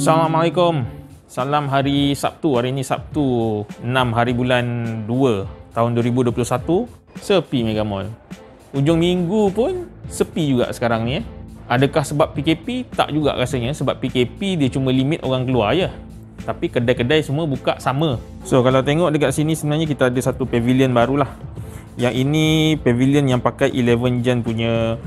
Assalamualaikum. Salam hari Sabtu. Hari ini Sabtu 6 hari bulan 2 tahun 2021. Sepi Mega Mall. Ujung minggu pun sepi juga sekarang ni. Adakah sebab PKP? Tak juga rasanya. Sebab PKP dia cuma limit orang keluar je. Tapi kedai-kedai semua buka sama. So kalau tengok dekat sini sebenarnya kita ada satu pavilion barulah. Yang ini pavilion yang pakai 11 gen punya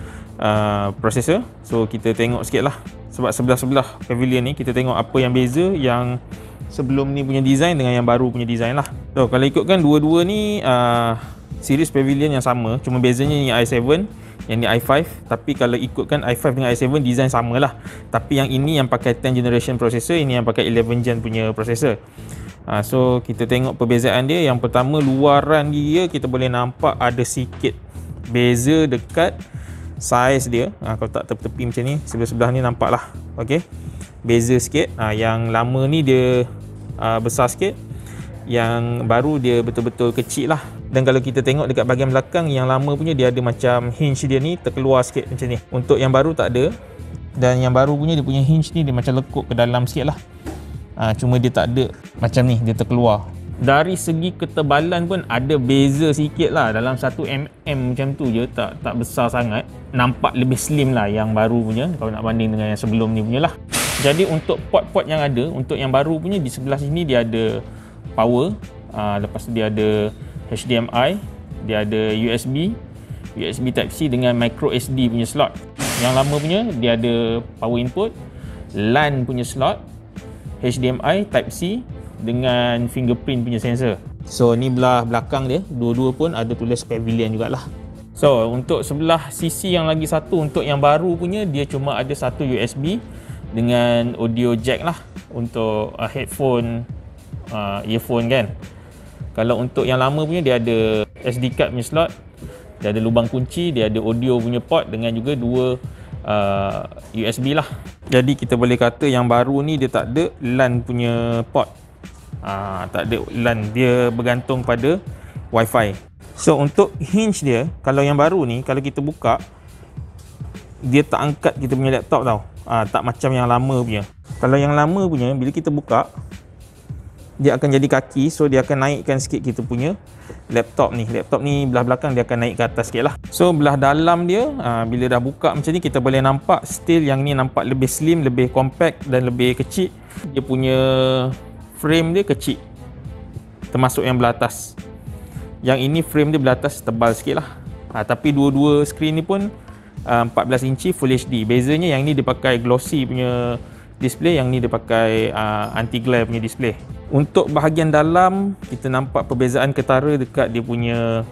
processor. So kita tengok sikit lah. Sebab sebelah-sebelah pavilion ni kita tengok apa yang beza yang sebelum ni punya design dengan yang baru punya design lah. So kalau ikutkan dua-dua ni series pavilion yang sama, cuma bezanya ni i7, yang ni i5. Tapi kalau ikutkan i5 dengan i7 design sama lah. Tapi yang ini yang pakai 10 generation processor, ini yang pakai 11 gen punya processor. So kita tengok perbezaan dia. Yang pertama, luaran dia kita boleh nampak ada sikit beza dekat saiz dia. Kalau tak tepi-tepi macam ni, sebelah-sebelah ni nampak lah. Okay, beza sikit. Yang lama ni dia besar sikit, yang baru dia betul-betul kecil lah. Dan kalau kita tengok dekat bahagian belakang, yang lama punya dia ada macam hinge dia ni terkeluar sikit macam ni. Untuk yang baru tak ada. Dan yang baru punya dia punya hinge ni dia macam lekuk ke dalam sikit lah. Cuma dia tak ada macam ni, dia terkeluar. Dari segi ketebalan pun ada beza sikit lah. Dalam 1mm macam tu je, tak besar sangat. Nampak lebih slim lah yang baru punya kalau nak banding dengan yang sebelum ni punya lah. Jadi untuk port-port yang ada, untuk yang baru punya di sebelah sini dia ada power, lepas tu dia ada HDMI, dia ada USB Type-C dengan micro SD punya slot. Yang lama punya dia ada power input, LAN punya slot, HDMI Type-C dengan fingerprint punya sensor. So ni belah belakang dia, dua-dua pun ada tulis pavilion jugalah. So untuk sebelah sisi yang lagi satu, untuk yang baru punya dia cuma ada satu USB dengan audio jack lah untuk headphone, earphone kan. Kalau untuk yang lama punya dia ada SD card punya slot, dia ada lubang kunci, dia ada audio punya port dengan juga dua USB lah. Jadi kita boleh kata yang baru ni dia tak ada LAN punya port. Tak ada LAN, dia bergantung pada Wi-Fi. So untuk hinge dia, kalau yang baru ni kalau kita buka, dia tak angkat kita punya laptop tau. Tak macam yang lama punya. Kalau yang lama punya bila kita buka, dia akan jadi kaki. So dia akan naikkan sikit kita punya laptop ni. Laptop ni belah belakang dia akan naik ke atas sikit lah. So belah dalam dia, bila dah buka macam ni, kita boleh nampak still yang ni nampak lebih slim, lebih compact dan lebih kecil. Dia punya frame dia kecil, termasuk yang belah atas. Yang ini frame dia belah atas tebal sikit lah. Tapi dua-dua screen ni pun 14 inci Full HD. Bezanya yang ni dia pakai glossy punya display, yang ni dia pakai anti glare punya display. Untuk bahagian dalam kita nampak perbezaan ketara dekat dia punya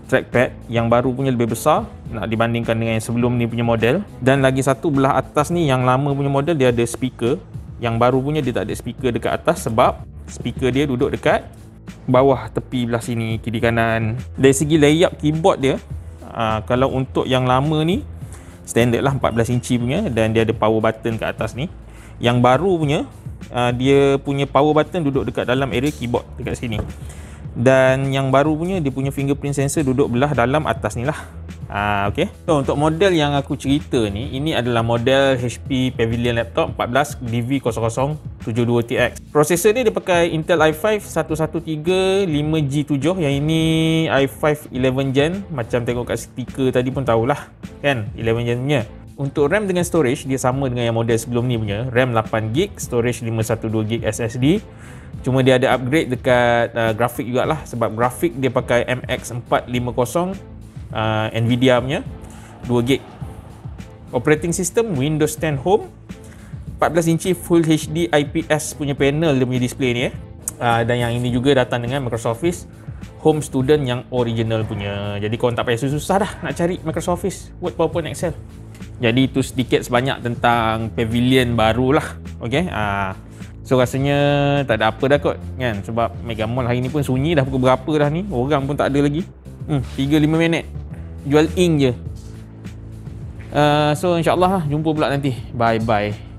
trackpad. Yang baru punya lebih besar nak dibandingkan dengan yang sebelum ni punya model. Dan lagi satu belah atas ni, yang lama punya model dia ada speaker. Yang baru punya dia tak ada speaker dekat atas sebab speaker dia duduk dekat bawah tepi belah sini, kiri kanan. Dari segi layout keyboard dia, kalau untuk yang lama ni standard lah 14 inci punya, dan dia ada power button kat atas ni. Yang baru punya dia punya power button duduk dekat dalam area keyboard dekat sini. Dan yang baru punya dia punya fingerprint sensor duduk belah dalam atas ni lah. Okay. So untuk model yang aku cerita ni, ini adalah model HP Pavilion Laptop 14 DV0072TX. Prosesor ni dia pakai Intel i5 113 5G7. Yang ini i5 11 gen. Macam tengok kat stiker tadi pun tahulah kan, 11 gen punya. Untuk RAM dengan storage dia sama dengan yang model sebelum ni punya. RAM 8GB, storage 512GB SSD. Cuma dia ada upgrade dekat grafik jugalah, sebab grafik dia pakai MX450 Nvidia punya 2GB. Operating system Windows 10 Home, 14 inci Full HD IPS punya panel dia punya display ni dan yang ini juga datang dengan Microsoft Office Home Student yang original punya. Jadi korang tak payah susah dah nak cari Microsoft Office, Word, PowerPoint, Excel. Jadi itu sedikit sebanyak tentang Pavilion baru lah. Okay, so rasanya tak ada apa dah kot kan, sebab Mega Mall hari ni pun sunyi dah. Pukul berapa dah ni, orang pun tak ada lagi. 3-5 minit jual ink je. So insyaAllah jumpa pula nanti. Bye bye.